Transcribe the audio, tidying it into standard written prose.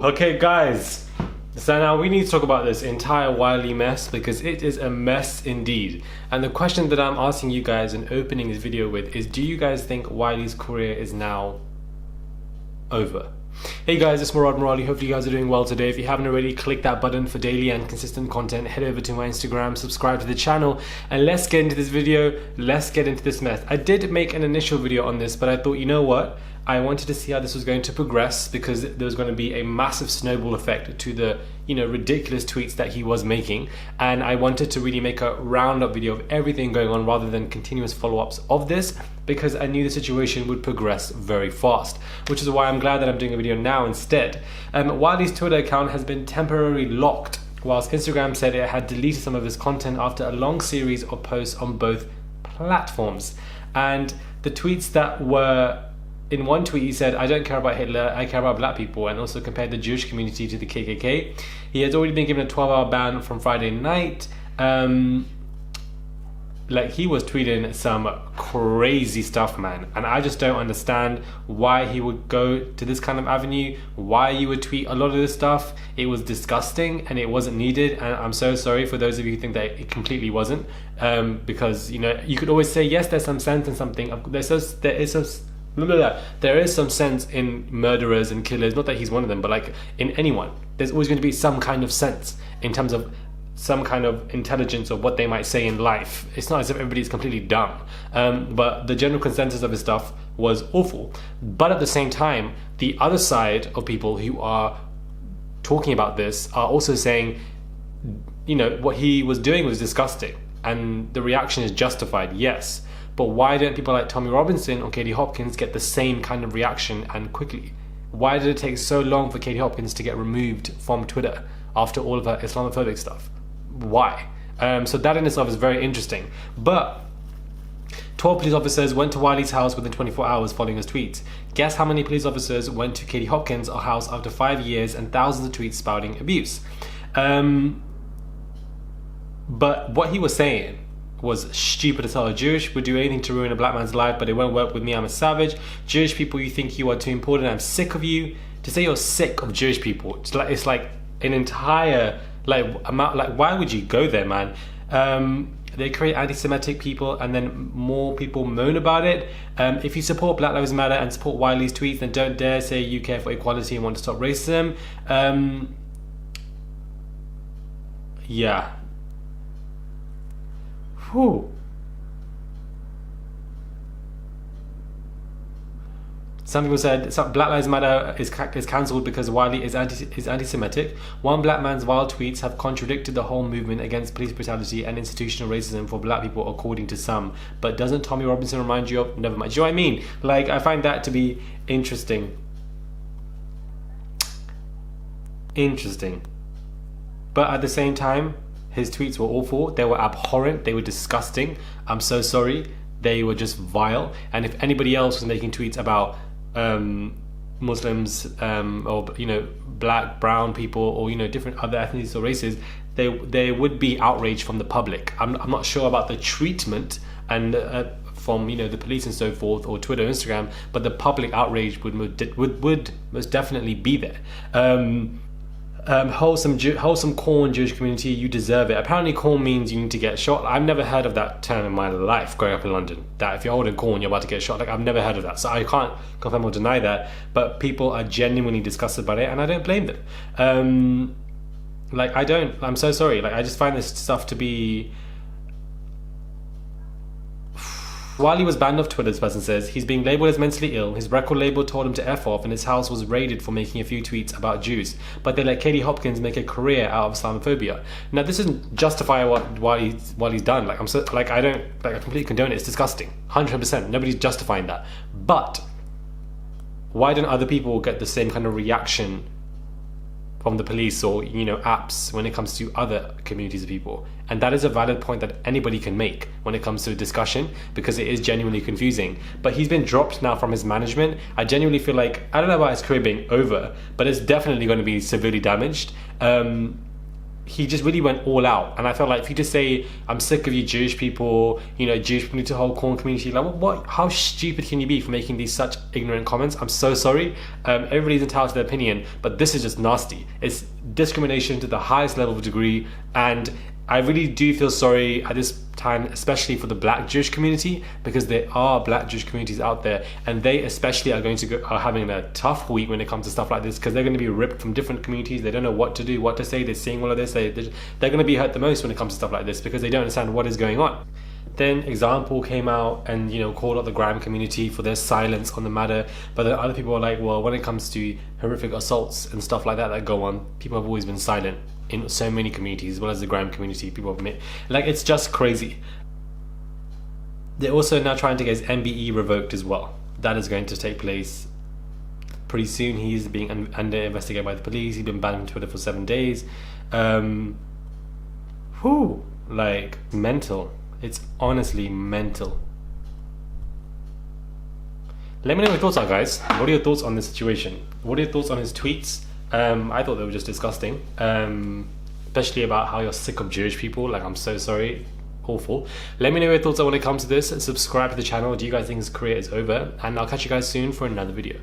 Okay guys, so now we need to talk about this entire Wiley mess because it is a mess indeed. And the question that I'm asking you guys and opening this video with is, do you guys think Wiley's career is now over? Hey guys, it's Murad Murali. Hopefully you guys are doing well today. If you haven't already, click that button for daily and consistent content. Head over to my Instagram, subscribe to the channel, and let's get into this video. Let's get into this mess. I did make an initial video on this, but I thought, you know what? I wanted to see how this was going to progress because there was going to be a massive snowball effect to the, ridiculous tweets that he was making. And I wanted to really make a roundup video of everything going on rather than continuous follow-ups of this, because I knew the situation would progress very fast, which is why I'm glad that I'm doing a video now instead. Wiley's Twitter account has been temporarily locked, whilst Instagram said it had deleted some of his content after a long series of posts on both platforms. And the tweets that were in one tweet, he said, "I don't care about Hitler, I care about black people," and also compared the Jewish community to the KKK. He has already been given a 12-hour ban from Friday night. He was tweeting some crazy stuff, man. And I just don't understand why he would go to this kind of avenue, why you would tweet a lot of this stuff. It was disgusting and it wasn't needed. And I'm so sorry for those of you who think that it completely wasn't. Because, you could always say, yes, there's some sense in something. There is some sense in murderers and killers, not that he's one of them, but in anyone, there's always going to be some kind of sense in terms of some kind of intelligence of what they might say in life. It's not as if everybody's completely dumb, but the general consensus of his stuff was awful. But at the same time, the other side of people who are talking about this are also saying, what he was doing was disgusting and the reaction is justified, yes. But why don't people like Tommy Robinson or Katie Hopkins get the same kind of reaction and quickly? Why did it take so long for Katie Hopkins to get removed from Twitter after all of her Islamophobic stuff? Why? So that in itself is very interesting. But 12 police officers went to Wiley's house within 24 hours following his tweets. Guess how many police officers went to Katie Hopkins' house after 5 years and thousands of tweets spouting abuse? But what he was saying was stupid as hell. Jewish would do anything to ruin a black man's life, but it won't work with me. I'm a savage. Jewish people, you think you are too important. I'm sick of you. To say you're sick of Jewish people, it's like an entire amount. Why would you go there, man? They create anti-Semitic people, and then more people moan about it. If you support Black Lives Matter and support Wiley's tweets, then don't dare say you care for equality and want to stop racism. Yeah. Whew. Some people said Black Lives Matter is cancelled because Wiley is anti-Semitic. One black man's vile tweets have contradicted the whole movement against police brutality and institutional racism for black people, according to some. But doesn't Tommy Robinson remind you of? Never mind. Do you know what I mean? I find that to be interesting. But at the same time, his tweets were awful. They were abhorrent. They were disgusting. I'm so sorry. They were just vile. And if anybody else was making tweets about Muslims or black, brown people or different other ethnicities or races, they would be outraged from the public. I'm not sure about the treatment and from the police and so forth, or Twitter, Instagram, but the public outrage would most definitely be there. Wholesome corn, Jewish community, you deserve it. Apparently corn means you need to get shot. I've never heard of that term in my life growing up in London, that if you're holding corn you're about to get shot. I've never heard of that, so I can't confirm or deny that, but people are genuinely disgusted by it and I don't blame them. I'm so sorry. I just find this stuff to be... Wiley was banned off Twitter, this person says. He's being labelled as mentally ill. His record label told him to F off and his house was raided for making a few tweets about Jews. But they let Katie Hopkins make a career out of Islamophobia. Now this doesn't justify what Wiley's done. I completely condone it. It's disgusting. 100%. Nobody's justifying that. But why don't other people get the same kind of reaction from the police or apps when it comes to other communities of people? And that is a valid point that anybody can make when it comes to a discussion, because it is genuinely confusing. But he's been dropped now from his management. I genuinely feel I don't know about his career being over, but it's definitely going to be severely damaged. he just really went all out. And I felt like if you just say, I'm sick of you Jewish people, you know, Jewish people need to hold corn community, like what, how stupid can you be for making these such ignorant comments? I'm so sorry. Everybody's entitled to their opinion, but this is just nasty. It's discrimination to the highest level of degree, and I really do feel sorry at this time, especially for the Black Jewish community, because there are Black Jewish communities out there, and they especially are having a tough week when it comes to stuff like this, because they're going to be ripped from different communities. They don't know what to do, what to say. They're seeing all of this. They're going to be hurt the most when it comes to stuff like this, because they don't understand what is going on. Then Example came out and, you know, called out the Grime community for their silence on the matter, but then other people are like, well, when it comes to horrific assaults and stuff like that go on, people have always been silent in so many communities, as well as the Grime community. People have made, like, it's just crazy. They're also now trying to get his MBE revoked as well. That is going to take place pretty soon. He's being under investigated by the police. He's been banned from Twitter for 7 days. Like, mental. It's honestly mental. Let me know your thoughts are, guys. What are your thoughts on this situation? What are your thoughts on his tweets? I thought they were just disgusting, especially about how you're sick of Jewish people. Like, I'm so sorry. Awful. Let me know your thoughts on when it comes to this. Subscribe to the channel. Do you guys think his career is over? And I'll catch you guys soon for another video.